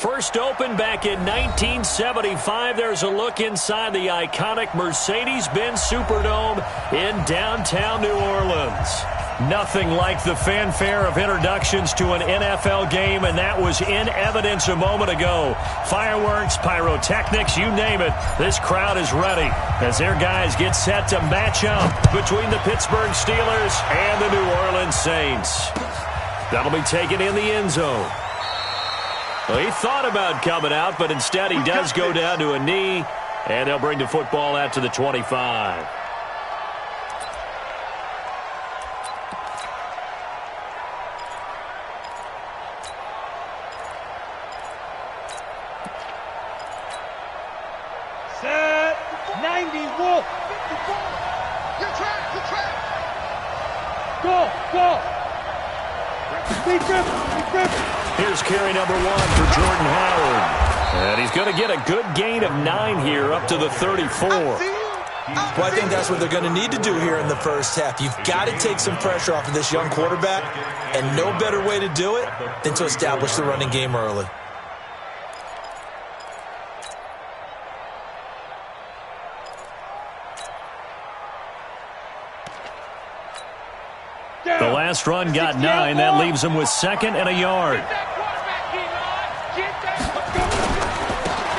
First opened back in 1975. There's a look inside the iconic Mercedes-Benz Superdome in downtown New Orleans. Nothing like the fanfare of introductions to an NFL game, and that was in evidence a moment ago. Fireworks, pyrotechnics, you name it. This crowd is ready as their guys get set to match up between the Pittsburgh Steelers and the New Orleans Saints. That'll be taken in the end zone. Well, he thought about coming out, but instead he does go down to a knee, and they'll bring the football out to the 25. Set 90 Wolf. Good track. Go. Big grip. Here's carry number 1 for Jordan Howard. And he's going to get a good gain of 9 here up to the 34. Well, I think that's what they're going to need to do here in the first half. You've got to take some pressure off of this young quarterback, and no better way to do it than to establish the running game early. The last run got 9. That leaves him with 2nd and a yard.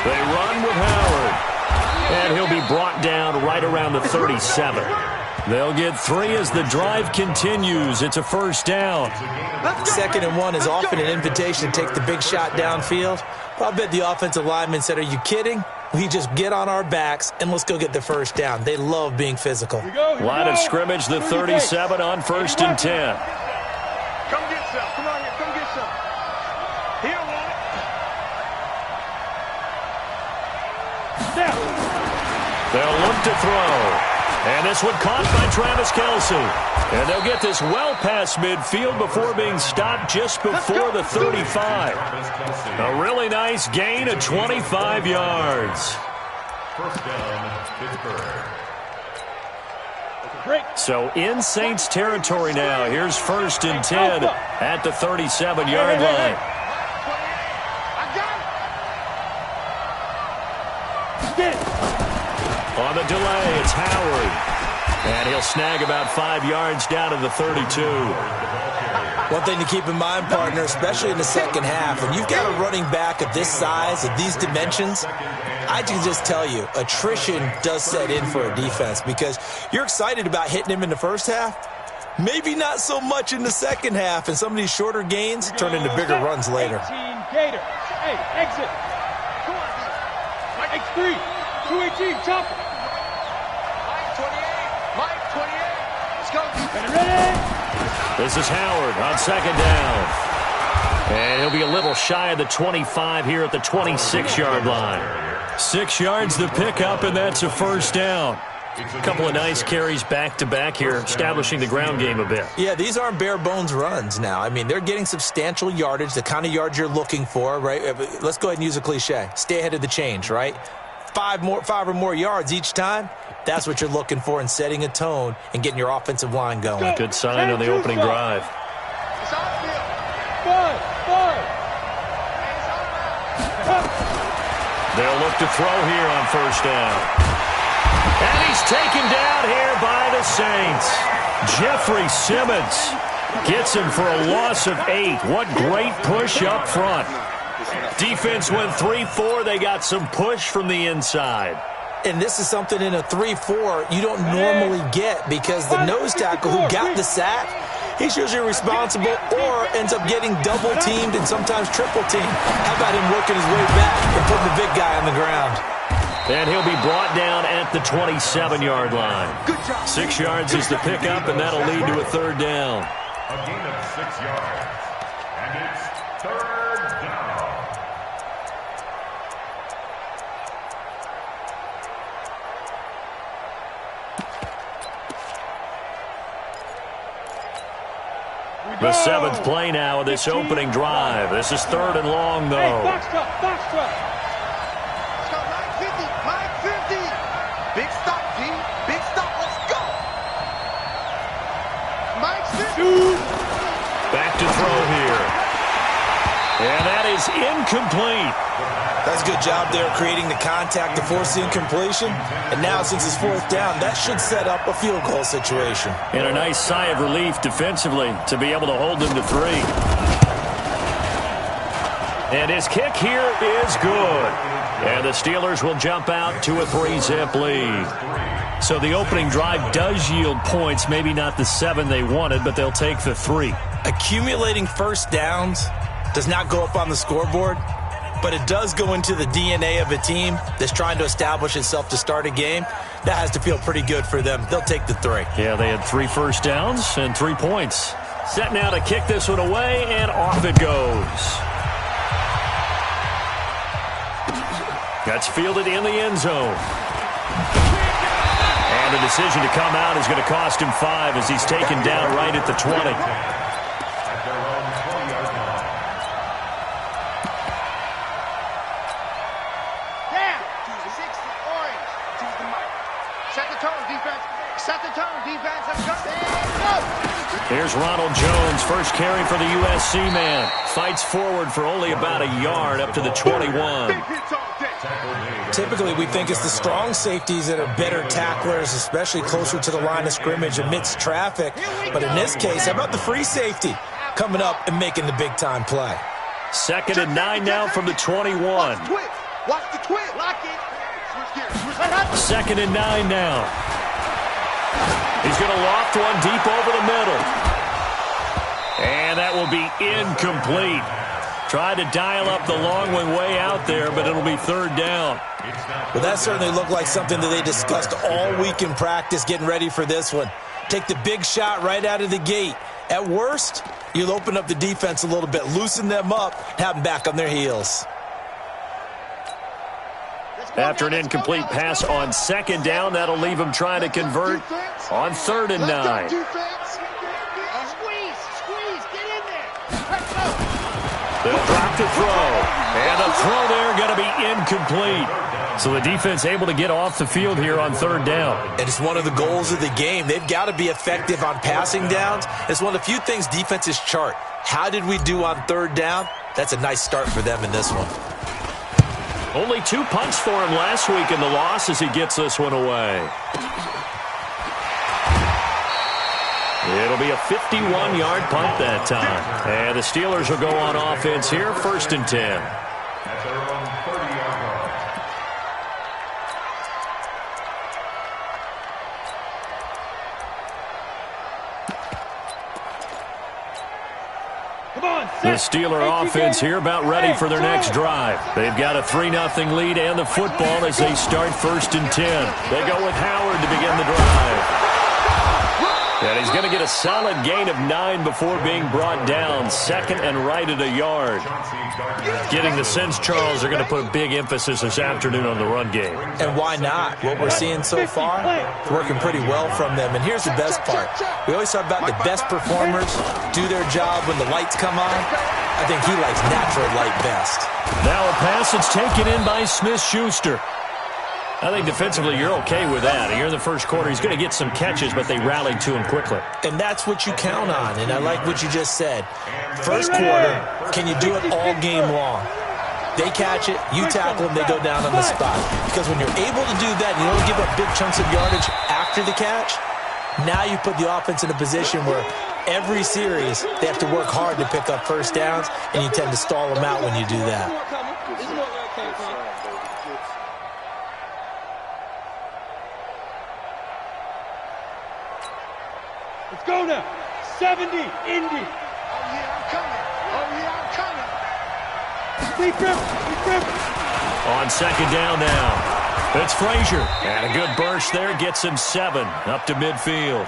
They run with Howard. And he'll be brought down right around the 37. They'll get 3 as the drive continues. It's a first down. 2nd and 1 is often an invitation to take the big shot downfield. But I bet the offensive lineman said, "Are you kidding? We just get on our backs and let's go get the first down." They love being physical. Line of scrimmage, the 37 on 1st and 10. Come get some. Come on here. Come get some. Here, one. They'll look to throw. And this one caught by Travis Kelce. And they'll get this well past midfield before being stopped just before the 35. A really nice gain of 25 yards. First down, Pittsburgh. So in Saints territory now. Here's 1st and 10 at the 37-yard line. On the delay, it's Howard. And he'll snag about 5 yards down to the 32. One thing to keep in mind, partner, especially in the second half, when you've got a running back of this size, of these dimensions, I can just tell you, attrition does set in for a defense because you're excited about hitting him in the first half. Maybe not so much in the second half, and some of these shorter gains turn into bigger runs later. 18 Gator. Hey, exit. Come on. Mike 3. 218, chop. Mike 28. Let's go. Ready. This is Howard on 2nd down. And he'll be a little shy of the 25 here at the 26-yard line. 6 yards the pickup, and that's a first down. A couple of nice carries back-to-back here, establishing the ground game a bit. Yeah, these aren't bare-bones runs now. I mean, they're getting substantial yardage, the kind of yards you're looking for, right? Let's go ahead and use a cliche. Stay ahead of the change, right? 5 or more yards each time. That's what you're looking for in setting a tone and getting your offensive line going. Good sign on the opening drive. It's outfield. 5. They'll look to throw here on 1st down. And he's taken down here by the Saints. Jeffrey Simmons gets him for a loss of 8. What great push up front. Defense went 3-4. They got some push from the inside. And this is something in a 3-4 you don't normally get because the nose tackle who got the sack, he's usually responsible or ends up getting double-teamed and sometimes triple-teamed. How about him working his way back and putting the big guy on the ground? And he'll be brought down at the 27-yard line. 6 yards is the pickup, and that'll lead to a 3rd down. A gain of 6 yards. And it's 3rd down. The 7th play now of this opening drive. This is 3rd and long, though. Hey, box truck. Let's go. Mike 50. Big stop, G. Big stop. Let's go. Mike 50. Back to throw here. And that is incomplete. That's a good job there creating the contact to force the incompletion. And now, since it's fourth down, that should set up a field goal situation. And a nice sigh of relief defensively to be able to hold them to 3. And his kick here is good. And the Steelers will jump out to a 3-zip lead. So the opening drive does yield points, maybe not the 7 they wanted, but they'll take the 3. Accumulating first downs does not go up on the scoreboard, but it does go into the DNA of a team that's trying to establish itself to start a game. That has to feel pretty good for them. They'll take the 3. Yeah, they had 3 first downs and 3 points. Set now to kick this one away, and off it goes. That's fielded in the end zone. And the decision to come out is going to cost him 5 as he's taken down right at the 20. Here's Ronald Jones, first carry for the USC man. Fights forward for only about a yard up to the 21. Typically, we think it's the strong safeties that are better tacklers, especially closer to the line of scrimmage amidst traffic. But in this case, how about the free safety coming up and making the big-time play? 2nd and 9 now from the 21. Watch the twist. Lock it. 2nd and 9 now. He's going to loft one deep over the middle. And that will be incomplete. Tried to dial up the long one way out there, but it'll be 3rd down. Well, that certainly looked like something that they discussed all week in practice getting ready for this one. Take the big shot right out of the gate. At worst, you'll open up the defense a little bit, loosen them up, have them back on their heels. After an incomplete pass on 2nd down, that'll leave them trying to convert on 3rd and 9. They'll drop the throw. And the throw there going to be incomplete. So the defense able to get off the field here on 3rd down. And it's one of the goals of the game. They've got to be effective on passing downs. It's one of the few things defenses chart. How did we do on 3rd down? That's a nice start for them in this one. Only 2 punts for him last week in the loss as he gets this one away. It'll be a 51-yard punt that time. And the Steelers will go on offense here, 1st and 10. At their own 30-yard line. The Steeler offense here about ready for their next drive. They've got a 3-0 lead and the football as they start 1st and 10. They go with Howard to begin the drive. And he's going to get a solid gain of 9 before being brought down. 2nd and right at a yard. Getting the sense, Charles, are going to put a big emphasis this afternoon on the run game. And why not? What we're seeing so far, it's working pretty well from them. And here's the best part. We always talk about the best performers do their job when the lights come on. I think he likes natural light best. Now a pass that's taken in by Smith-Schuster. I think defensively you're okay with that. Here in the first quarter, he's going to get some catches, but they rallied to him quickly. And that's what you count on, and I like what you just said. First quarter, can you do it all game long? They catch it, you tackle them, they go down on the spot. Because when you're able to do that, and you don't give up big chunks of yardage after the catch, now you put the offense in a position where every series they have to work hard to pick up first downs, and you tend to stall them out when you do that. Let's go now. 70, Indy. Oh, yeah, I'm coming. Oh, yeah, I'm coming. Deep grip. On 2nd down now. It's Frazier. And a good burst there gets him 7 up to midfield.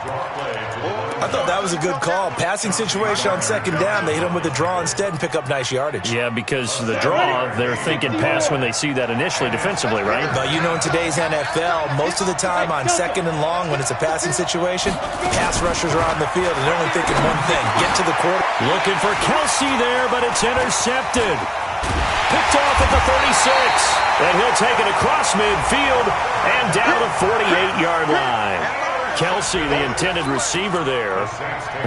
I thought that was a good call. Passing situation on 2nd down. They hit him with a draw instead and pick up nice yardage. Yeah, because the draw, they're thinking pass when they see that initially defensively, right? But you know, in today's NFL, most of the time on 2nd and long, when it's a passing situation, pass rushers are on the field and they're only thinking one thing, get to the quarter. Looking for Kelsey there, but it's intercepted. Picked off at the 36. And he'll take it across midfield and down the 48-yard line. Kelsey, the intended receiver there.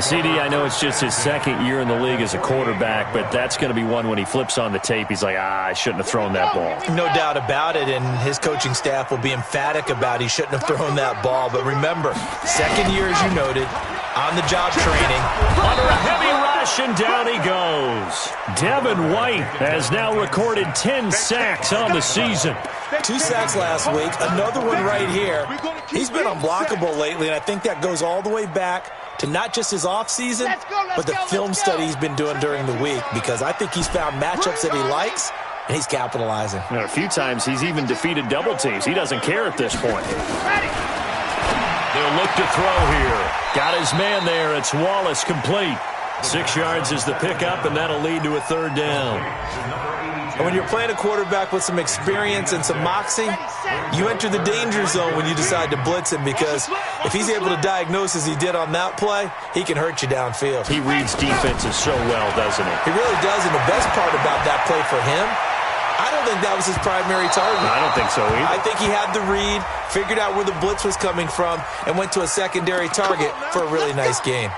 CD, I know it's just his second year in the league as a quarterback, but that's going to be one when he flips on the tape. He's like, I shouldn't have thrown that ball. No doubt about it, and his coaching staff will be emphatic about he shouldn't have thrown that ball. But remember, second year, as you noted, on-the-job training. Under a heavy rush, and down he goes. Devin White has now recorded 10 sacks on the season. 2 sacks last week, another one right here. He's been unblockable lately, and I think that goes all the way back to not just his offseason, but the film study he's been doing during the week, because I think he's found matchups that he likes, and he's capitalizing. A few times he's even defeated double teams. He doesn't care at this point. They'll look to throw here. Got his man there. It's Wallace, complete. 6 yards is the pickup, and that'll lead to a third down. And when you're playing a quarterback with some experience and some moxie, you enter the danger zone when you decide to blitz him, because if he's able to diagnose as he did on that play, he can hurt you downfield. He reads defenses so well, doesn't he? He really does, and the best part about that play for him, I don't think that was his primary target. I don't think so either. I think he had the read, figured out where the blitz was coming from, and went to a secondary target for a really nice gain.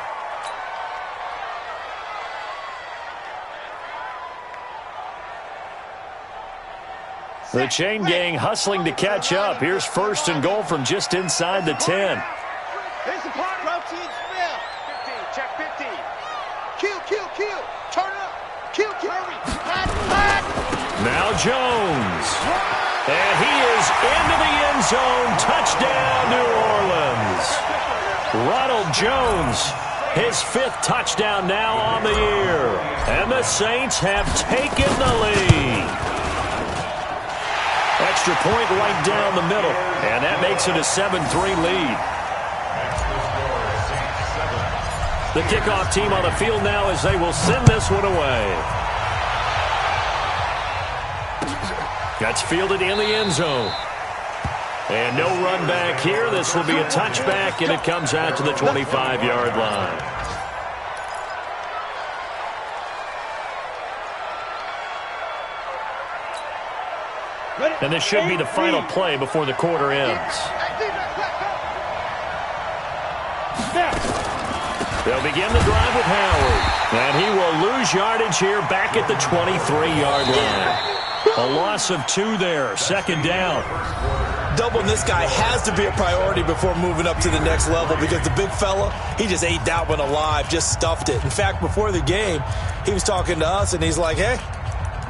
The chain gang hustling to catch up. Here's first and goal from just inside the 10. Here's the party. Protein spell. 15, check 15. Kill. Turn up. Kill. Hurry. Hot. Now Jones. And he is into the end zone. Touchdown, New Orleans. Ronald Jones, his 5th touchdown now on the year. And the Saints have taken the lead. Extra point right down the middle, and that makes it a 7-3 lead. The kickoff team on the field now as they will send this one away. That's fielded in the end zone. And no run back here. This will be a touchback, and it comes out to the 25-yard line. And this should be the final play before the quarter ends. They'll begin the drive with Howard. And he will lose yardage here back at the 23-yard line. A loss of 2 there. Second down. Doubling this guy has to be a priority before moving up to the next level, because the big fella, he just ate that one alive, just stuffed it. In fact, before the game, he was talking to us, and he's like, hey,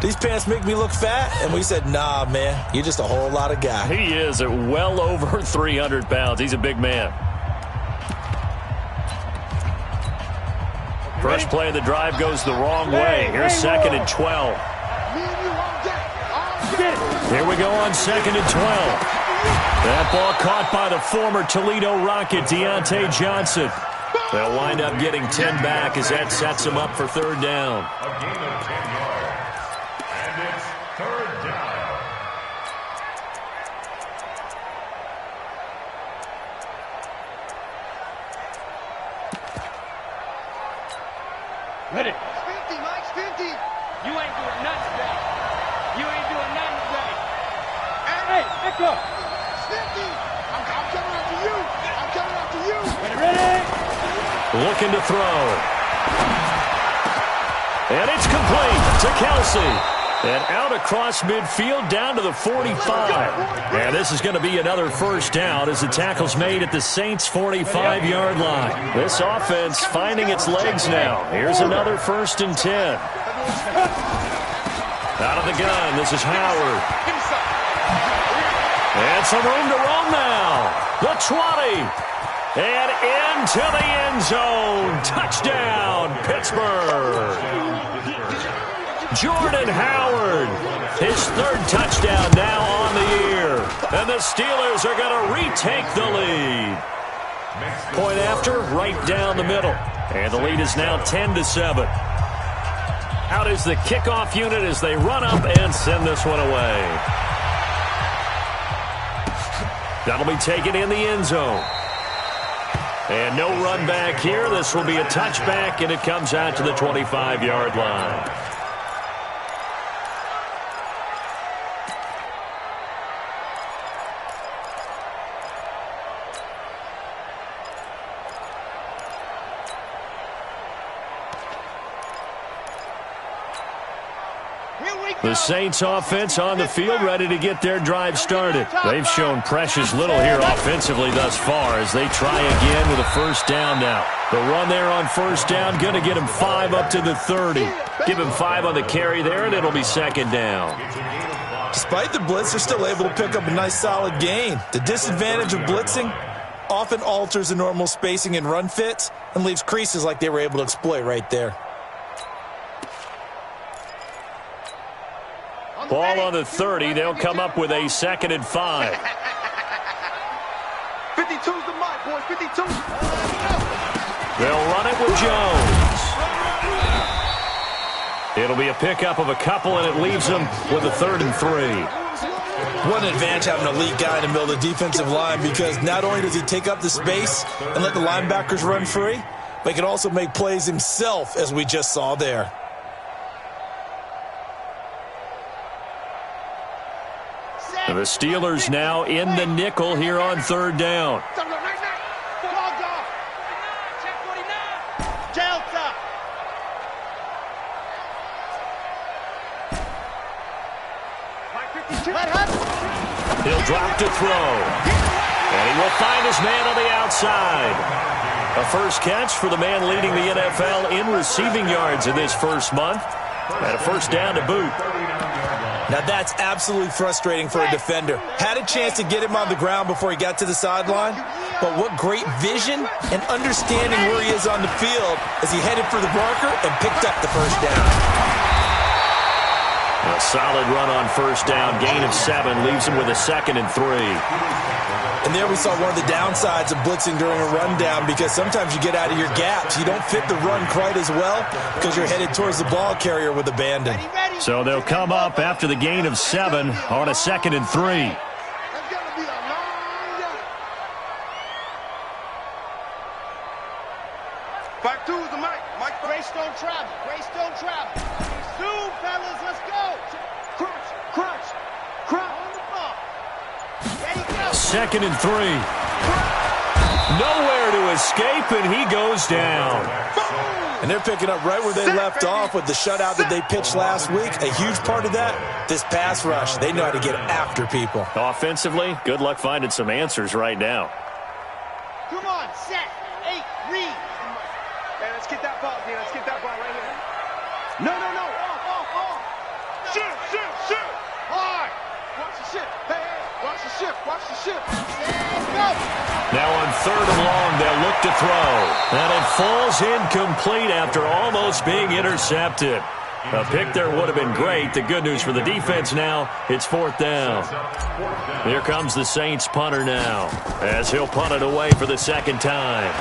these pants make me look fat? And we said, nah, man, you're just a whole lot of guy. He is at well over 300 pounds. He's a big man. First play of the drive goes the wrong way. Here's 2nd and 12. Here we go on 2nd and 12. That ball caught by the former Toledo Rocket, Deontay Johnson. They'll wind up getting 10 back as that sets them up for third down. A gain of 10 yards. And it's third down. Ready. 50, Mike, 50. You ain't doing nothing today. You ain't doing nothing today. Hey, back up. 50. I'm coming after you. I'm coming after you. Ready? Looking to throw. And it's complete to Kelsey. And out across midfield down to the 45. And this is going to be another first down as the tackle's made at the Saints' 45-yard line. This offense finding its legs now. Here's another 1st and 10. Out of the gun, this is Howard. And some room to roam now. The 20. And into the end zone. Touchdown, Pittsburgh. Jordan Howard, his 3rd touchdown now on the year. And the Steelers are going to retake the lead. Point after, right down the middle. And the lead is now 10-7. Out is the kickoff unit as they run up and send this one away. That'll be taken in the end zone. And no run back here. This will be a touchback, and it comes out to the 25-yard line. The Saints offense on the field, ready to get their drive started. They've shown precious little here offensively thus far as they try again with a first down now. The run there on first down, going to get him 5 up to the 30. Give him 5 on the carry there, and it'll be second down. Despite the blitz, they're still able to pick up a nice solid gain. The disadvantage of blitzing often alters the normal spacing and run fits and leaves creases like they were able to exploit right there. Ball on the 30. They'll come up with a 2nd and 5. 52's the mark, boys. 52. They'll run it with Jones. It'll be a pickup of a couple, and it leaves them with a 3rd and 3. What an advantage having an elite guy in the middle of the defensive line, because not only does he take up the space and let the linebackers run free, but he can also make plays himself, as we just saw there. The Steelers now in the nickel here on 3rd down. He'll drop to throw. And he will find his man on the outside. A first catch for the man leading the NFL in receiving yards in this first month. And a first down to boot. Now that's absolutely frustrating for a defender. Had a chance to get him on the ground before he got to the sideline, but what great vision and understanding where he is on the field as he headed for the marker and picked up the first down. A solid run on first down, gain of 7, leaves him with a 2nd and 3. And there we saw one of the downsides of blitzing during a rundown, because sometimes you get out of your gaps. You don't fit the run quite as well because you're headed towards the ball carrier with abandon. So they'll come up after the gain of 7 on a 2nd and 3. Back two is the mic. Mike, Grace don't travel. Grace don't travel. Soon, fellas, let's go. Crunch, crunch, crunch on the ball. There you go. 2nd and 3. Nowhere to escape, and he goes down. And they're picking up right where they left off with the shutout that they pitched last week. A huge part of that, this pass rush. They know how to get after people. Offensively, good luck finding some answers right now. Come on, set, 8, read. Hey, let's get that ball, dude. Let's get that ball right here. No. Off. Shoot. Hard. Watch the ship. Hey, watch the ship. Let's go. Now on 3rd and long, they'll look to throw. And it falls incomplete after almost being intercepted. A pick there would have been great. The good news for the defense now, it's 4th down. Here comes the Saints punter now, as he'll punt it away for the 2nd time.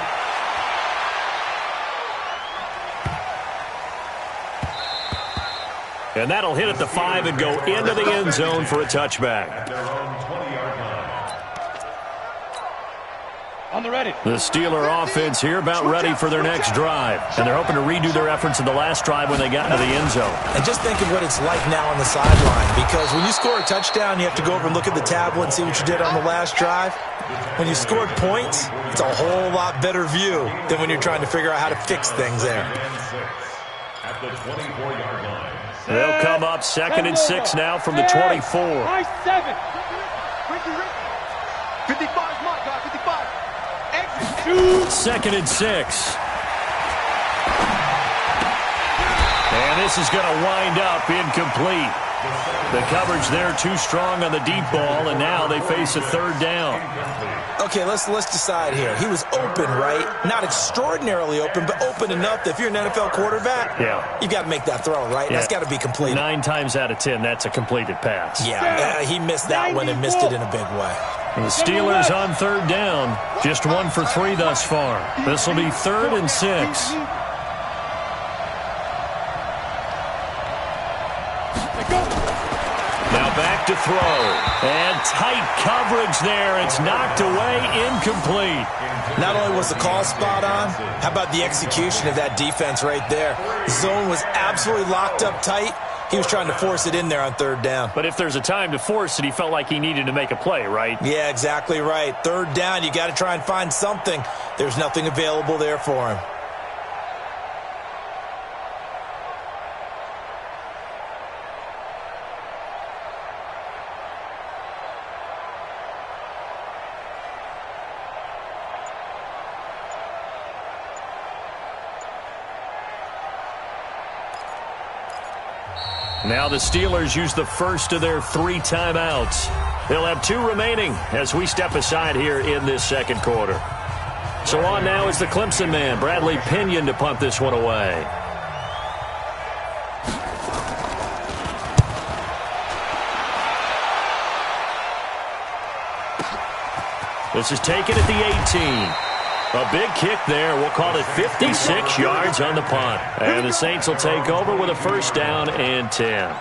And that'll hit at the 5 and go into the end zone for a touchback. On the ready. The Steeler offense here about ready for their next drive. And they're hoping to redo their efforts in the last drive when they got into the end zone. And just think of what it's like now on the sideline, because when you score a touchdown, you have to go over and look at the tablet and see what you did on the last drive. When you scored points, it's a whole lot better view than when you're trying to figure out how to fix things there. At the 24-yard line. They'll come up 2nd and 6 now from the 24. Nice 7. 55 mark, guy. 55. Exit. 2nd and 6. And this is going to wind up incomplete. The coverage there too strong on the deep ball, and now they face a 3rd down. Okay, let's decide here. He was open, right? Not extraordinarily open, but open enough that if you're an NFL quarterback, you got to make that throw, right? Yeah. That's got to be completed. 9 times out of 10, that's a completed pass. Yeah, he missed that one and missed it in a big way. The Steelers on 3rd down, just 1 for 3 thus far. This will be 3rd and 6. Now back to throw. And tight coverage there. It's knocked away, incomplete. Not only was the call spot on, how about the execution of that defense right there? The zone was absolutely locked up tight. He was trying to force it in there on 3rd down. But if there's a time to force it, he felt like he needed to make a play, right? Yeah, exactly right. 3rd down, you got to try and find something. There's nothing available there for him. Now the Steelers use the first of their 3 timeouts. They'll have 2 remaining as we step aside here in this second quarter. So on now is the Clemson man, Bradley Pinion, to punt this one away. This is taken at the 18. A big kick there. We'll call it 56 yards on the punt. And the Saints will take over with a first down and 10.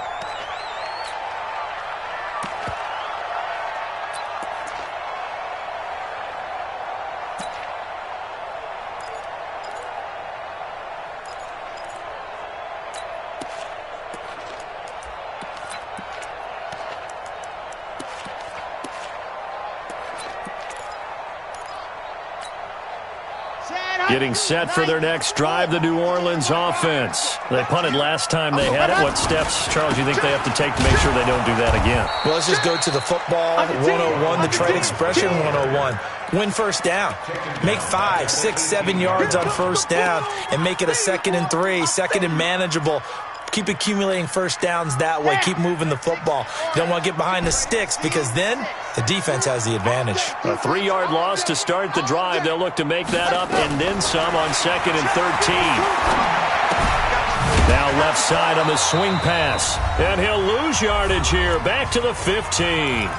Getting set for their next drive, the New Orleans offense. They punted last time they had it. What steps, Charles, you think they have to take to make sure they don't do that again? Well, let's just go to the football 101, the trade expression 101. Win first down. Make 5, 6, 7 yards on first down and make it a 2nd and 3, 2nd and manageable. Keep accumulating first downs that way. Keep moving the football. You don't want to get behind the sticks because then the defense has the advantage. A 3-yard loss to start the drive. They'll look to make that up and then some on 2nd and 13. Now left side on the swing pass. And he'll lose yardage here. Back to the 15.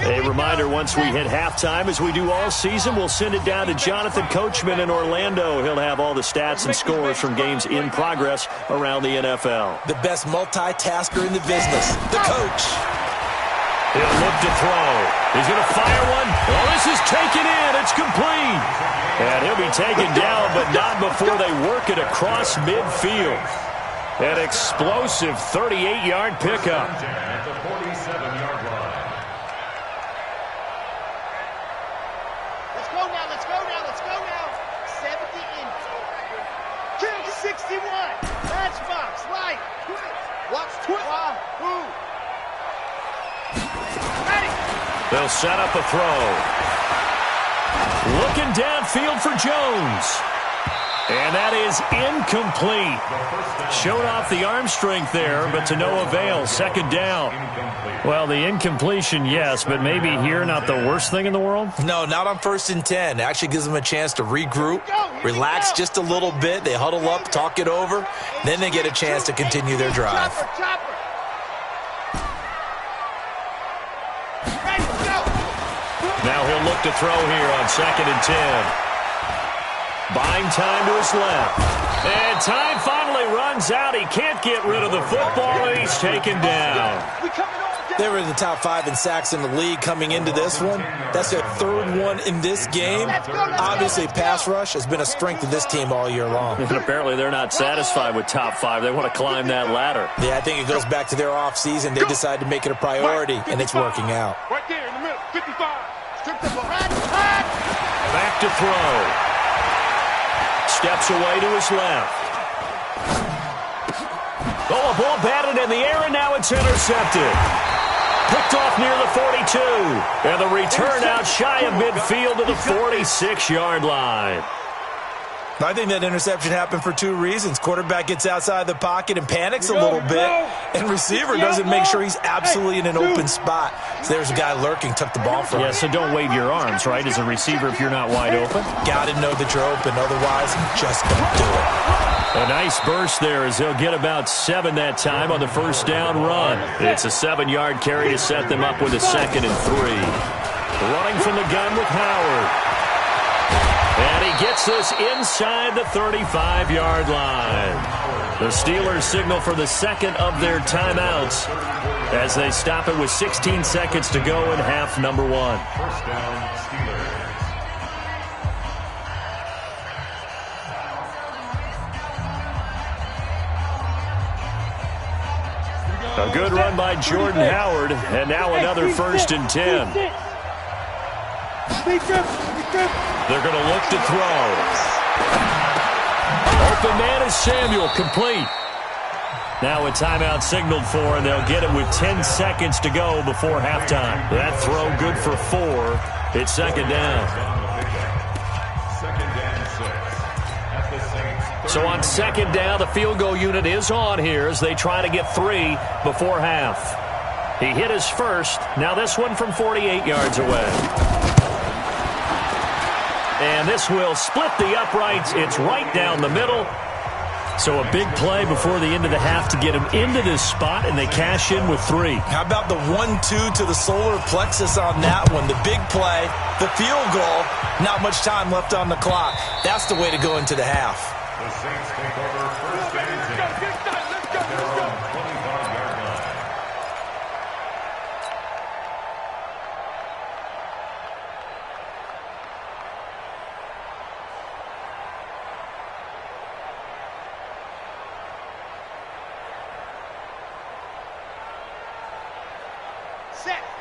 A reminder, once we hit halftime, as we do all season, we'll send it down to Jonathan Coachman in Orlando. He'll have all the stats and scores from games in progress around the NFL. The best multitasker in the business, the coach. He'll look to throw. He's going to fire one. Oh, this is taken in. It's complete. And he'll be taken down, but not before they work it across midfield. An explosive 38-yard pickup. At the 47-yard line. Let's go now. 70 in. Kill 61. Matchbox, light. Watch Wahoo. Ready. They'll set up a throw. Looking downfield for Jones. And that is incomplete. Showed off the arm strength there, but to no avail. 2nd down. Well, the incompletion, yes, but maybe here not the worst thing in the world? No, not on 1st and 10. It actually gives them a chance to regroup, relax just a little bit. They huddle up, talk it over. Then they get a chance to continue their drive. Now he'll look to throw here on 2nd and 10. Buying time to his left. And time finally runs out. He can't get rid of the football, and he's taken down. They were in the top 5 in sacks in the league coming into this one. That's their 3rd one in this game. Obviously, pass rush has been a strength of this team all year long. And apparently they're not satisfied with top 5. They want to climb that ladder. Yeah, I think it goes back to their offseason. They decided to make it a priority, and it's working out. Right there in the middle, 55. Back to throw. Steps away to his left. Oh, a ball batted in the air, and now it's intercepted. Picked off near the 42. And the return out shy of midfield to the 46-yard line. I think that interception happened for 2 reasons. Quarterback gets outside the pocket and panics a little bit, and receiver doesn't make sure he's absolutely in an open spot. So there's a guy lurking, took the ball from him. Yeah, so don't wave your arms, right, as a receiver if you're not wide open? Got to know that you're open, otherwise just don't do it. A nice burst there as they'll get about 7 that time on the first down run. It's a 7-yard carry to set them up with a 2nd and 3. Running from the gun with Howard. And he gets this inside the 35-yard line. The Steelers signal for the 2nd of their timeouts as they stop it with 16 seconds to go in half number 1. First down, Steelers. A good run by Jordan Howard, and now another 1st and 10. They're going to look to throw. Open man is Samuel, complete. Now a timeout signaled for, and they'll get it with 10 seconds to go before halftime. That throw good for 4. It's 2nd down. Second So on second down, the field goal unit is on here as they try to get 3 before half. He hit his first. Now this one from 48 yards away. And this will split the uprights. It's right down the middle. So a big play before the end of the half to get him into this spot, and they cash in with 3. How about the 1-2 to the solar plexus on that one? The big play, the field goal, not much time left on the clock. That's the way to go into the half. The Saints take over first and 10. They're on 25-yard line.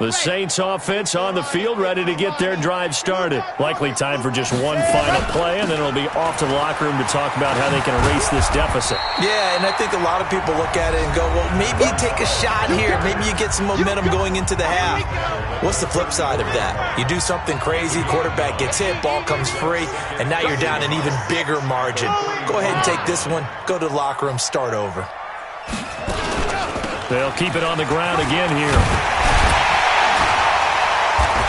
The Saints offense on the field, ready to get their drive started. Likely time for just one final play, and then it'll be off to the locker room to talk about how they can erase this deficit. Yeah, and I think a lot of people look at it and go, well, maybe you take a shot here. Maybe you get some momentum going into the half. What's the flip side of that? You do something crazy, quarterback gets hit, ball comes free, and now you're down an even bigger margin. Go ahead and take this one, go to the locker room, start over. They'll keep it on the ground again here.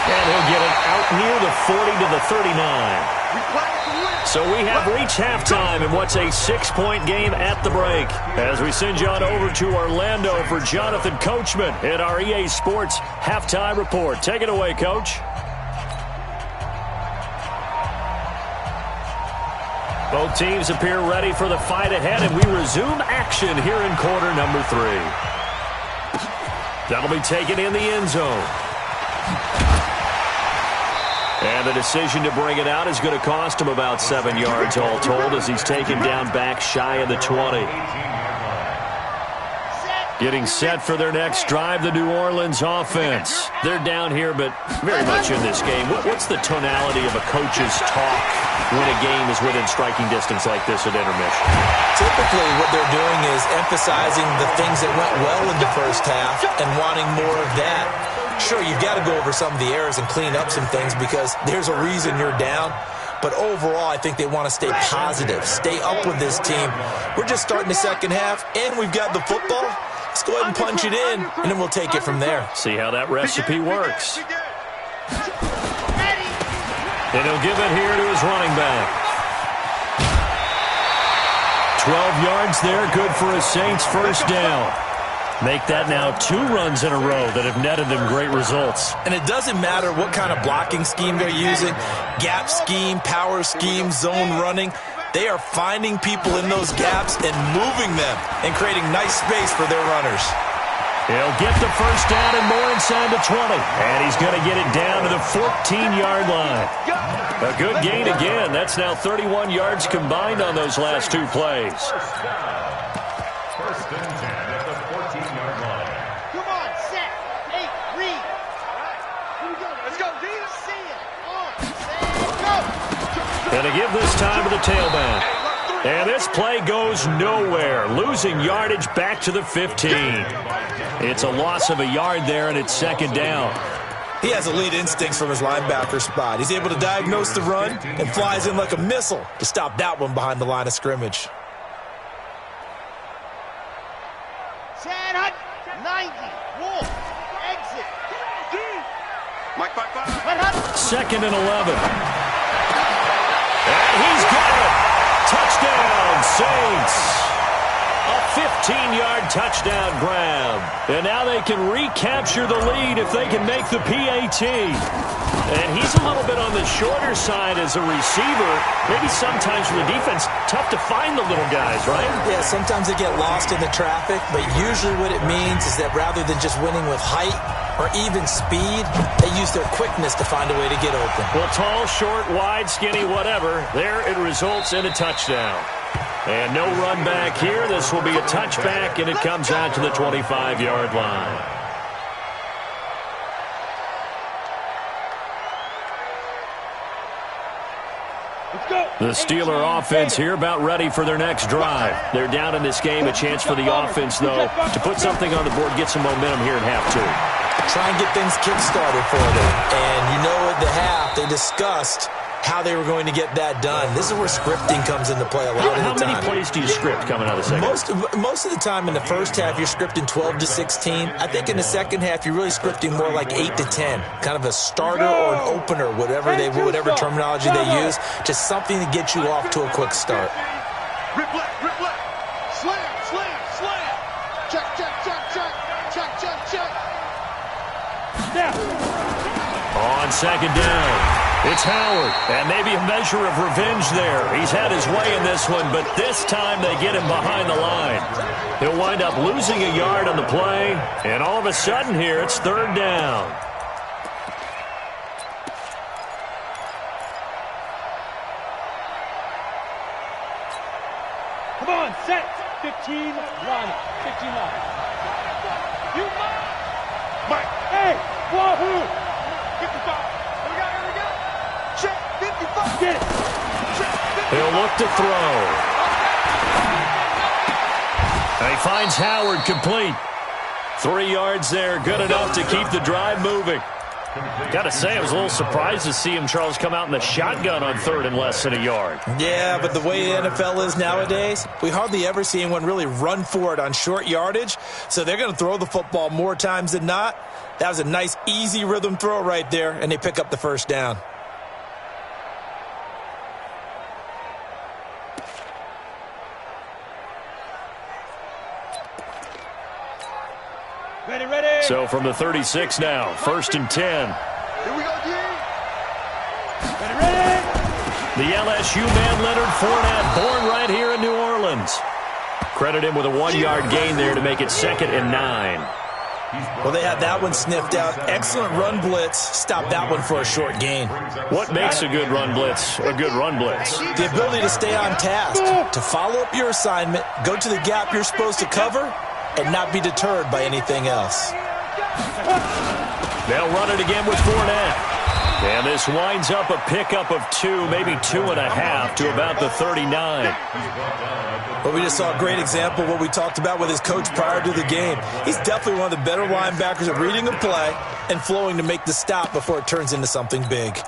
And he'll get it out near the 40 to the 39. So we have reached halftime in what's a 6-point game at the break. As we send you on over to Orlando for Jonathan Coachman at our EA Sports Halftime Report. Take it away, Coach. Both teams appear ready for the fight ahead, and we resume action here in quarter number 3. That'll be taken in the end zone. And the decision to bring it out is going to cost him about 7 yards all told as he's taken down back shy of the 20. Getting set for their next drive, the New Orleans offense. They're down here, but very much in this game. What's the tonality of a coach's talk when a game is within striking distance like this at intermission? Typically, what they're doing is emphasizing the things that went well in the first half and wanting more of that. Sure, you've got to go over some of the errors and clean up some things because there's a reason you're down. But overall, I think they want to stay positive, stay up with this team. We're just starting the second half, and we've got the football. Let's go ahead and punch it in, and then we'll take it from there. See how that recipe works. And he'll give it here to his running back. 12 yards there, good for a Saints first down. Make that now 2 runs in a row that have netted them great results. And it doesn't matter what kind of blocking scheme they're using, gap scheme, power scheme, zone running. They are finding people in those gaps and moving them and creating nice space for their runners. He'll get the first down and more inside the 20. And he's going to get it down to the 14-yard line. A good gain again. That's now 31 yards combined on those last 2 plays. First and 10 at the 14-yard line. Come on, set, 8, read. All right, here we go. Let's go, D. See it. On, set, go. And to give this time to the tailback. And this play goes nowhere. Losing yardage back to the 15. It's a loss of a yard there, and it's second down. He has elite instincts from his linebacker spot. He's able to diagnose the run and flies in like a missile to stop that one behind the line of scrimmage. 90, Wolf, exit. Mike, bye. Second and 11. And he's got it. Touchdown, Saints. A 15-yard touchdown grab. And now they can recapture the lead if they can make the PAT. And he's a little bit on the shorter side as a receiver. Maybe sometimes for the defense, tough to find the little guys, right? Yeah, sometimes they get lost in the traffic, but usually what it means is that rather than just winning with height or even speed, they use their quickness to find a way to get open. Well, tall, short, wide, skinny, whatever, there it results in a touchdown. And no run back here. This will be a touchback, and it comes out to the 25-yard line. The Steeler offense here about ready for their next drive. They're down in this game. A chance for the offense, though, to put something on the board, get some momentum here in half 2. Try and get things kick-started for them. And you know at the half, they discussed how they were going to get that done. This is where scripting comes into play a lot of the time. How many plays do you script coming out of the second half? Most of the time in the first half, you're scripting 12 to 16. I think in the second half, you're really scripting more like 8 to 10. Kind of a starter or an opener, whatever terminology they use. Just something to get you off to a quick start. Rip left, rip left. Slam, slam, slam. Check, check, check, check. Check, check, check. On second down, it's Howard, and maybe a measure of revenge there. He's had his way in this one, but this time they get him behind the line. He'll wind up losing a yard on the play, and all of a sudden here, it's third down. Come on, set. 15 line. 15 line. You Mike. Hey, wahoo. 55. Here we go. Check. 55. Get it. Check. 55. He'll look to throw. And he finds Howard complete. 3 yards there, good enough to keep the drive moving. Got to say, I was a little surprised to see him, Charles, come out in the shotgun on third and less than a yard. Yeah, but the way the NFL is nowadays, we hardly ever see anyone really run for it on short yardage. So they're going to throw the football more times than not. That was a nice, easy rhythm throw right there, and they pick up the first down. Ready, ready. So from the 36 now, 1st and 10. Here we go, D. Ready, ready. The LSU man Leonard Fournette, born right here in New Orleans. Credit him with a 1-yard gain there to make it 2nd and 9. Well, they had that one sniffed out. Excellent run blitz. Stop that one for a short gain. What makes a good run blitz a good run blitz? The ability to stay on task, to follow up your assignment, go to the gap you're supposed to cover, and not be deterred by anything else. They'll run it again with Fournette. And this winds up a pickup of 2, maybe 2.5 to about the 39. Well, we just saw a great example of what we talked about with his coach prior to the game. He's definitely one of the better linebackers at reading a play and flowing to make the stop before it turns into something big.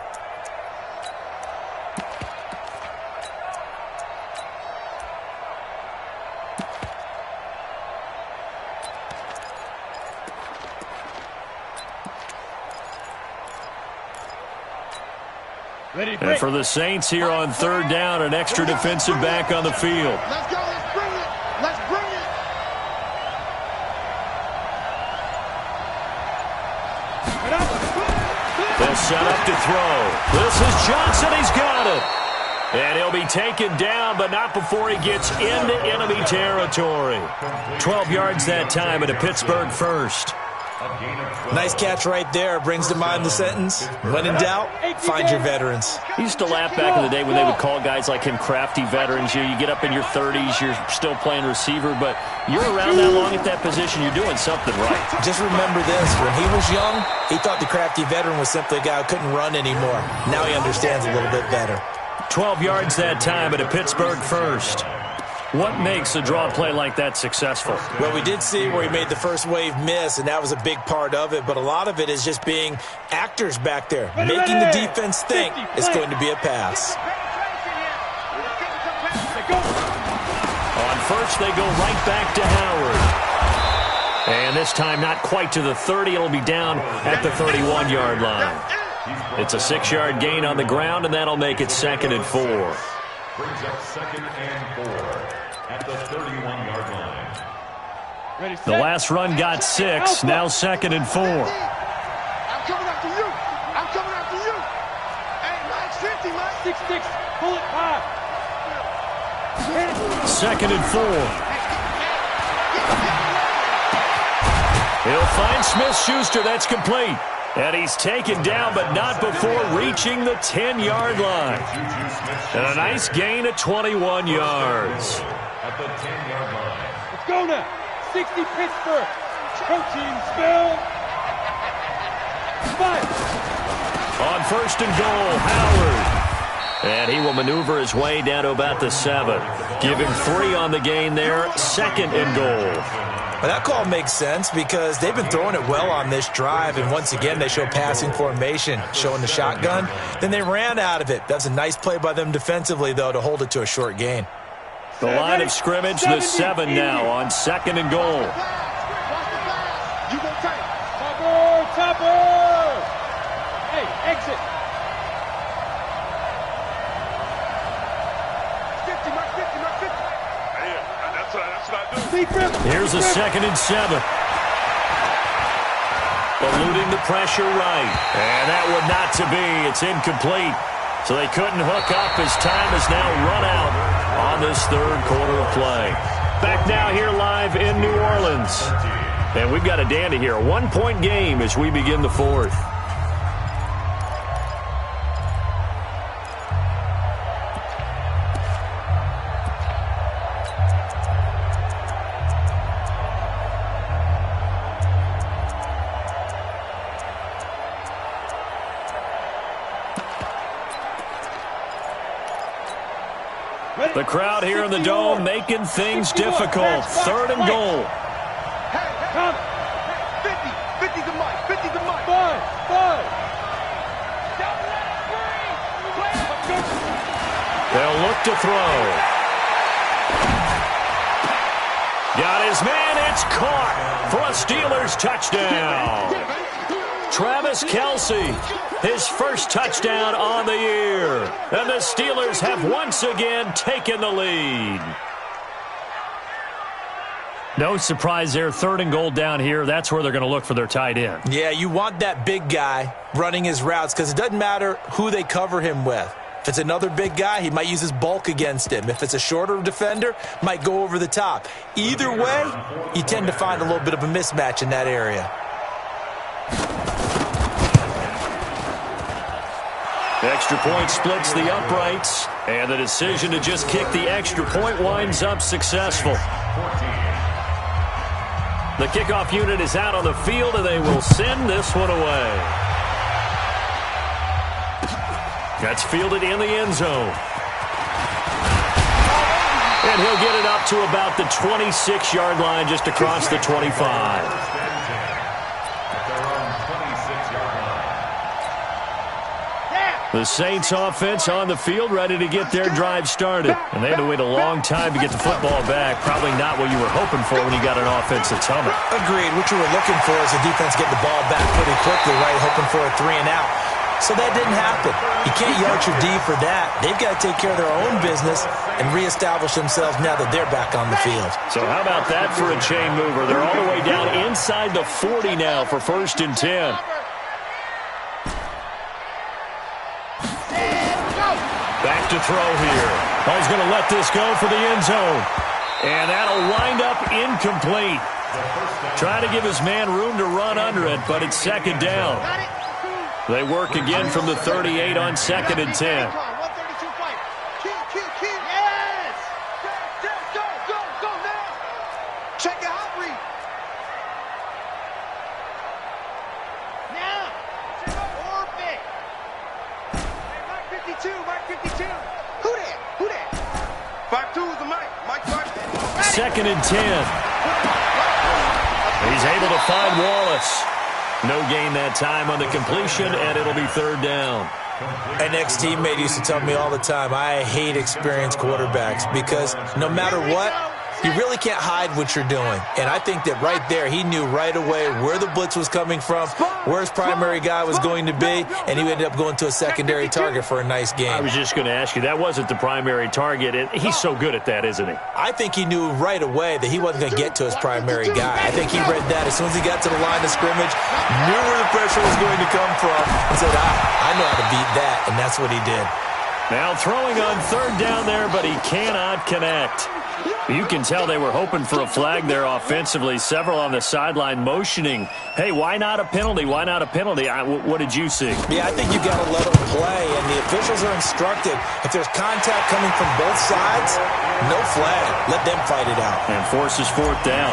And for the Saints here on third down, an extra defensive back on the field. Let's go. Let's bring it. Let's bring it. They'll set up to throw. This is Johnson. He's got it. And he'll be taken down, but not before he gets into enemy territory. 12 yards that time at a Pittsburgh first. Nice catch right there. Brings to mind the sentence, when in doubt, find your veterans. He used to laugh back in the day when they would call guys like him crafty veterans. You get up in your 30s, you're still playing receiver, but you're around that long at that position, you're doing something right. Just remember this, when he was young, he thought the crafty veteran was simply a guy who couldn't run anymore. Now he understands a little bit better. 12 yards that time at a Pittsburgh first. What makes a draw play like that successful? Well, we did see where he made the first wave miss, and that was a big part of it. But a lot of it is just being actors back there, making the defense think it's going to be a pass. On first, they go right back to Howard. And this time not quite to the 30. It'll be down at the 31-yard line. It's a 6-yard gain on the ground, and that'll make it 2nd and 4. Brings up 2nd and 4 at the 31-yard line. The last run got 6, now 2nd and 4. I'm coming after you. I'm coming after you. Hey, Mike's 50, Mike. 6-6. Pull it high. 2nd and 4. He'll find Smith-Schuster. That's complete. And he's taken down, but not before reaching the 10-yard line. And a nice gain of 21 yards. At the 10-yard line. Let's go now. 60 Pittsburgh. Protein spill. 5. On first and goal, Howard. And he will maneuver his way down to about the 7. Give him 3 on the gain there. 2nd and goal. Well, that call makes sense because they've been throwing it well on this drive, and once again they show passing formation, showing the shotgun. Then they ran out of it. That's a nice play by them defensively, though, to hold it to a short gain. The line of scrimmage, the 7 now on 2nd and goal. You go tight. Topper! Hey, exit. 50, mark 50, mark 50. Yeah, that's what I do. Here's a 2nd and 7. Eluding the pressure right. And that would not to be. It's incomplete. So they couldn't hook up as time is now run out on this 3rd quarter of play. Back now here live in New Orleans. And we've got a dandy here. A 1-point game as we begin the 4th. The crowd here in the Dome making things difficult. 3rd and goal. Come. 50 to Mike. 50 to Mike. 5. They'll look to throw. Got his man. It's caught for a Steelers touchdown. Travis Kelce, his first touchdown on the year. And the Steelers have once again taken the lead. No surprise there. 3rd and goal down here. That's where they're going to look for their tight end. Yeah, you want that big guy running his routes because it doesn't matter who they cover him with. If it's another big guy, he might use his bulk against him. If it's a shorter defender, might go over the top. Either way, you tend to find a little bit of a mismatch in that area. Extra point splits the uprights, and the decision to just kick the extra point winds up successful. The kickoff unit is out on the field, and they will send this one away. That's fielded in the end zone. And he'll get it up to about the 26-yard line, just across the 25. The Saints offense on the field, ready to get their drive started. And they had to wait a long time to get the football back. Probably not what you were hoping for when you got an offense that's humming. Agreed. What you were looking for is the defense getting the ball back pretty quickly, right? Hoping for a 3 and out. So that didn't happen. You can't yell at your D for that. They've got to take care of their own business and reestablish themselves now that they're back on the field. So how about that for a chain mover? They're all the way down inside the 40 now for 1st and 10. Back to throw here. Oh, he's going to let this go for the end zone. And that'll wind up incomplete. Trying to give his man room to run under it, but it's 2nd down. They work again from the 38 on 2nd and 10. Yes! Go now! Check it out, Reed. Now! Orbit! Mark 52, Mark 52. Who that? 5-2 is the Mike. Mike 5. 2nd and 10. He's able to find Wallace. No gain that time on the completion, and it'll be 3rd down. An ex-teammate used to tell me all the time, I hate experienced quarterbacks because no matter what, you really can't hide what you're doing. And I think that right there, he knew right away where the blitz was coming from, where his primary guy was going to be, and he ended up going to a secondary target for a nice game. I was just going to ask you, that wasn't the primary target, and he's so good at that, isn't he? I think he knew right away that he wasn't going to get to his primary guy. I think he read that as soon as he got to the line of scrimmage, knew where the pressure was going to come from, and said, I know how to beat that, and that's what he did. Now throwing on 3rd down there, but he cannot connect. You can tell they were hoping for a flag there offensively. Several on the sideline motioning, hey, why not a penalty? Why not a penalty? What did you see? Yeah, I think you got to let them play, and the officials are instructed. If there's contact coming from both sides, no flag. Let them fight it out. And forces 4th down.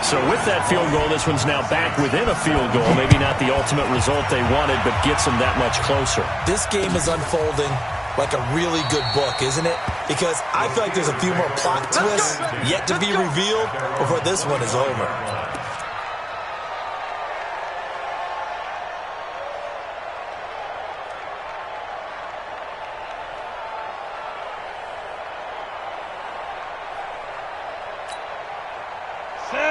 So with that field goal, this one's now back within a field goal. Maybe not the ultimate result they wanted, but gets them that much closer. This game is unfolding like a really good book, isn't it? Because I feel like there's a few more plot twists yet to be revealed before this one is over.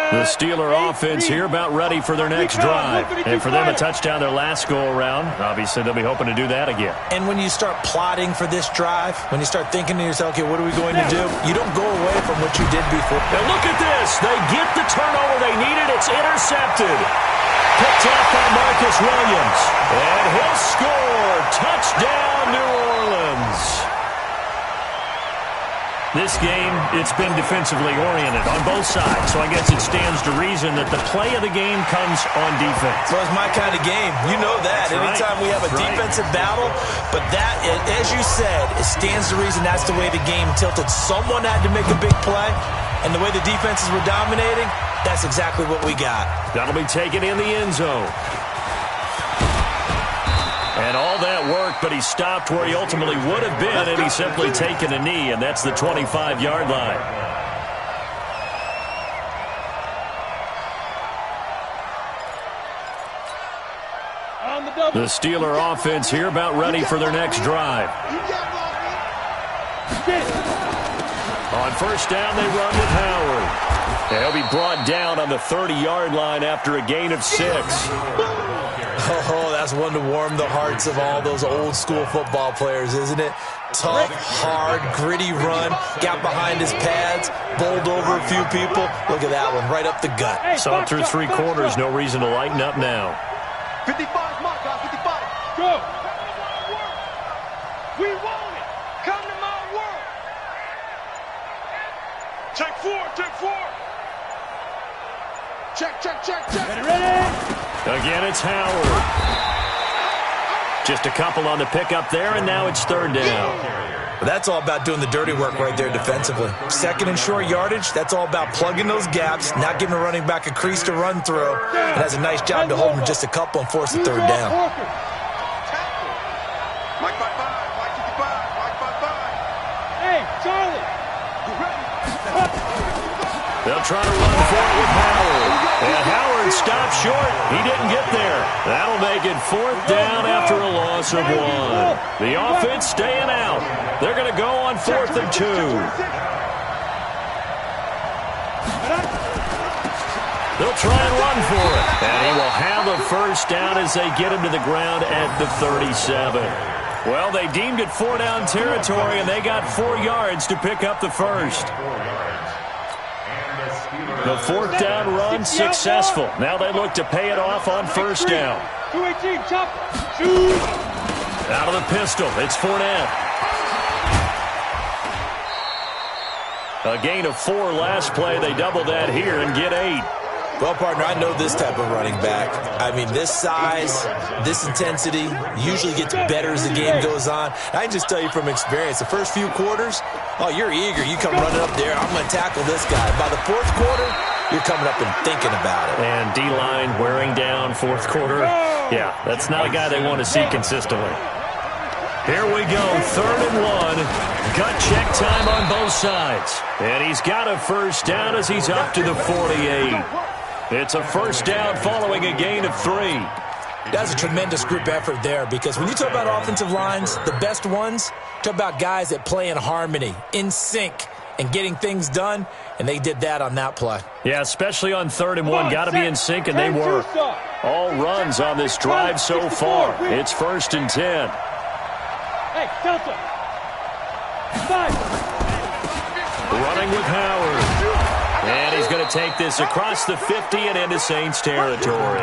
The Steeler offense here about ready for their next drive. And for them, a touchdown their last go-around. Obviously, they'll be hoping to do that again. And when you start plotting for this drive, when you start thinking to yourself, okay, what are we going to do? You don't go away from what you did before. And look at this. They get the turnover they needed. It's intercepted. Picked off by Marcus Williams. And he'll score. Touchdown, New Orleans. This game, it's been defensively oriented on both sides, so I guess it stands to reason that the play of the game comes on defense. Well, it's my kind of game. You know that. That's anytime we have a defensive battle, but that, as you said, it stands to reason that's the way the game tilted. Someone had to make a big play, and the way the defenses were dominating, that's exactly what we got. That'll be taken in the end zone. And all that work, but he stopped where he ultimately would have been, and he's simply taken a knee, and that's the 25-yard line. The Steeler offense here about ready for their next drive. On first down, they run with Howard. And he'll be brought down on the 30-yard line after a gain of 6. Oh, that's one to warm the hearts of all those old-school football players, isn't it? Tough, hard, gritty run. Got behind his pads, bowled over a few people. Look at that one, right up the gut. Saw it through 3 quarters. No reason to lighten up now. 55, mark, 55. Go. We want it. Come to my world. Check 4, check 4. Check. Ready? Again, it's Howard. Just a couple on the pickup there, and now it's third down. That's all about doing the dirty work right there defensively. Second and short yardage, that's all about plugging those gaps, not giving a running back a crease to run through, and has a nice job to hold him just a couple and force a third down. Mike 55, Mike 55, Mike 55. Hey, Charlie. They'll try to run for it with Howard. And Howard stopped short. He didn't get there. That'll make it 4th down after a loss of 1. The offense staying out. They're going to go on 4th and 2. They'll try and run for it. And he will have a first down as they get him to the ground at the 37. Well, they deemed it 4-down territory, and they got 4 yards to pick up the first. The 4th down run successful. Now they look to pay it off on first down. 218, chop. Shoot. Out of the pistol, it's Fournette. A gain of 4 last play. They double that here and get 8. Well, partner, I know this type of running back. I mean, this size, this intensity usually gets better as the game goes on. I can just tell you from experience, the first few quarters, oh, you're eager. You come running up there, I'm going to tackle this guy. By the 4th quarter, you're coming up and thinking about it. And D-line wearing down 4th quarter. Yeah, that's not a guy they want to see consistently. Here we go, 3rd and 1. Gut check time on both sides. And he's got a first down as he's up to the 48. It's a first down following a gain of 3. That's a tremendous group effort there, because when you talk about offensive lines, the best ones, talk about guys that play in harmony, in sync, and getting things done, and they did that on that play. Yeah, especially on 3rd and 1. Got to be in sync, and they were. All runs on this drive so far. It's 1st and 10. Hey, Delta. 5. Running with Howard. And he's going to take this across the 50 and into Saints territory.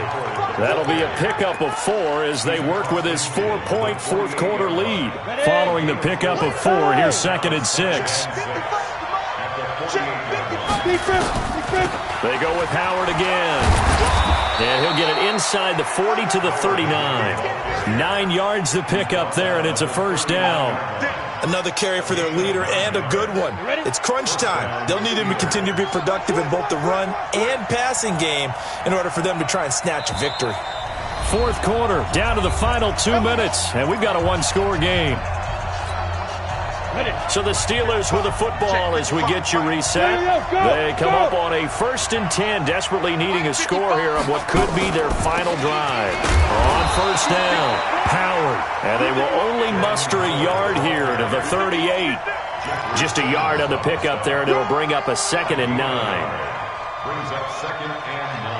That'll be a pickup of 4 as they work with his 4-point 4th quarter lead. Following the pickup of 4, here's 2nd and 6. They go with Howard again. And he'll get it inside the 40 to the 39. 9 yards the pickup there, and it's a first down. Another carry for their leader, and a good one. It's crunch time. They'll need him to continue to be productive in both the run and passing game in order for them to try and snatch a victory. 4th quarter, down to the final 2 minutes, and we've got a 1-score game. So the Steelers with the football as we get you reset. They come up on a 1st and 10, desperately needing a score here on what could be their final drive. On 1st down, Howard. And they will only muster a yard here to the 38. Just a yard on the pickup there, and it'll bring up a 2nd and 9. Brings up 2nd and 9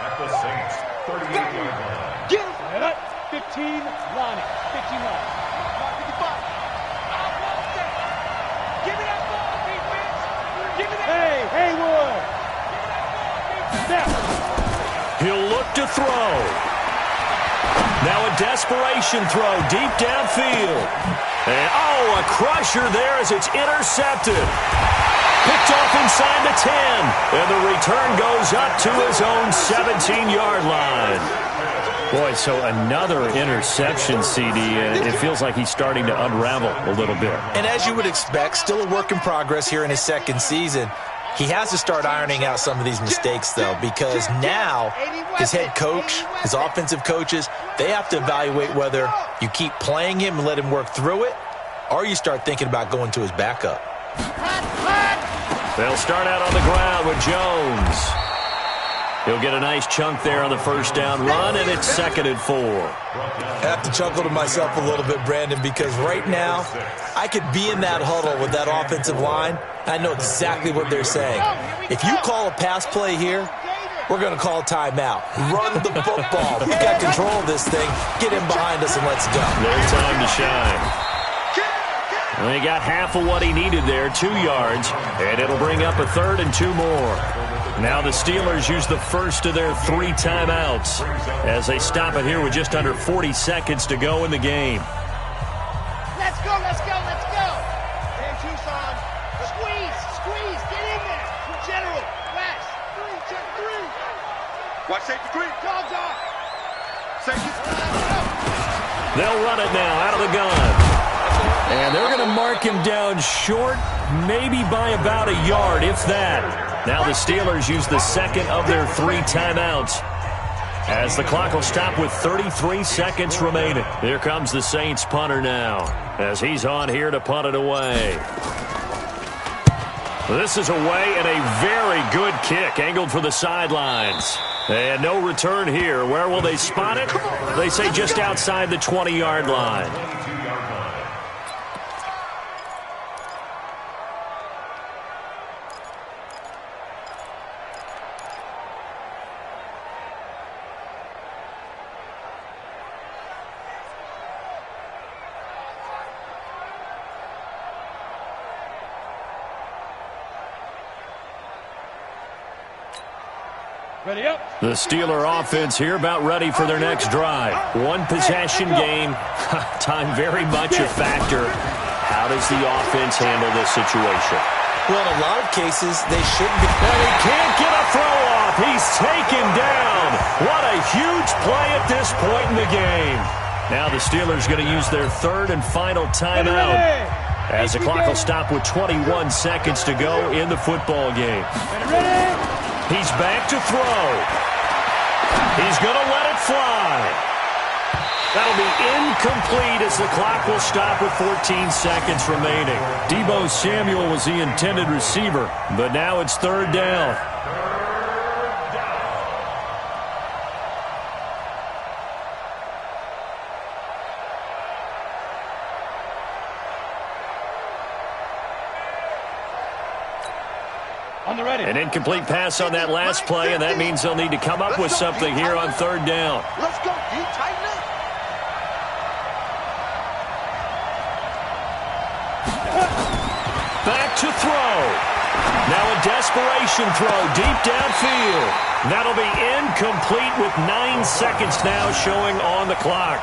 at the Saints 38-yard line. Get it. 15, Lonnie. 15 Lonnie. 55. Give me that ball, defense. Give me that. Hey, Haywood. He'll look to throw. Now a desperation throw deep downfield. And, a crusher there as it's intercepted. Picked off inside the 10. And the return goes up to his own 17-yard line. Boy, so another interception, CD. It feels like he's starting to unravel a little bit. And as you would expect, still a work in progress here in his 2nd season. He has to start ironing out some of these mistakes, though, because now his head coach, his offensive coaches, they have to evaluate whether you keep playing him and let him work through it, or you start thinking about going to his backup. They'll start out on the ground with Jones. He'll get a nice chunk there on the 1st down run, and it's 2nd and 4. I have to chuckle to myself a little bit, Brandon, because right now I could be in that huddle with that offensive line. I know exactly what they're saying. If you call a pass play here, we're going to call timeout. Run the football. We got control of this thing. Get him behind us and let's go. Their time to shine. And he got half of what he needed there, 2 yards, and it'll bring up a 3rd and 2 more. Now the Steelers use the first of their 3 timeouts as they stop it here with just under 40 seconds to go in the game. Let's go, let's go, let's go. And Tucson, squeeze, get in there. General, West, 3, check 3. Watch safety 3, dogs off. Safety. They'll run it now out of the gun. And they're going to mark him down short, maybe by about a yard, if that. Now the Steelers use the 2nd of their 3 timeouts as the clock will stop with 33 seconds remaining. Here comes the Saints punter now as he's on here to punt it away. This is away and a very good kick angled for the sidelines. And no return here. Where will they spot it? They say just outside the 20-yard line. Ready up. The Steeler offense here about ready for their next drive. 1 possession game. Time very much a factor. How does the offense handle this situation? Well, in a lot of cases, they shouldn't be. And he can't get a throw off. He's taken down. What a huge play at this point in the game. Now the Steelers going to use their 3rd and final timeout as the clock will stop with 21 seconds to go in the football game. He's back to throw. He's going to let it fly. That'll be incomplete as the clock will stop with 14 seconds remaining. Deebo Samuel was the intended receiver, but now it's 3rd down. An incomplete pass on that last play, and that means they'll need to come up with something here on 3rd down. Let's go, you tighten up. Back to throw. Now a desperation throw deep downfield. That'll be incomplete with 9 seconds now showing on the clock.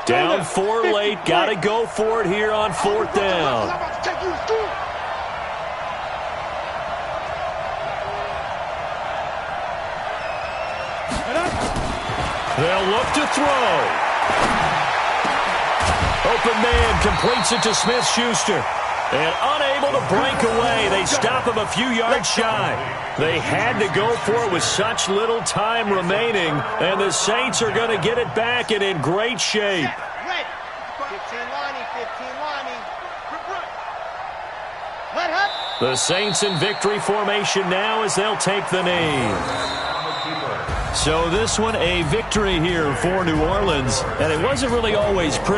Down 4 late, got to go for it here on 4th down. They'll look to throw. open man, completes it to Smith-Schuster. And unable to break away, they stop him a few yards shy. They had to go for it with such little time remaining, and the Saints are going to get it back and in great shape. 15 Lonnie. The Saints in victory formation now as they'll take the knee. So this one a victory here for New Orleans, and it wasn't really always pretty.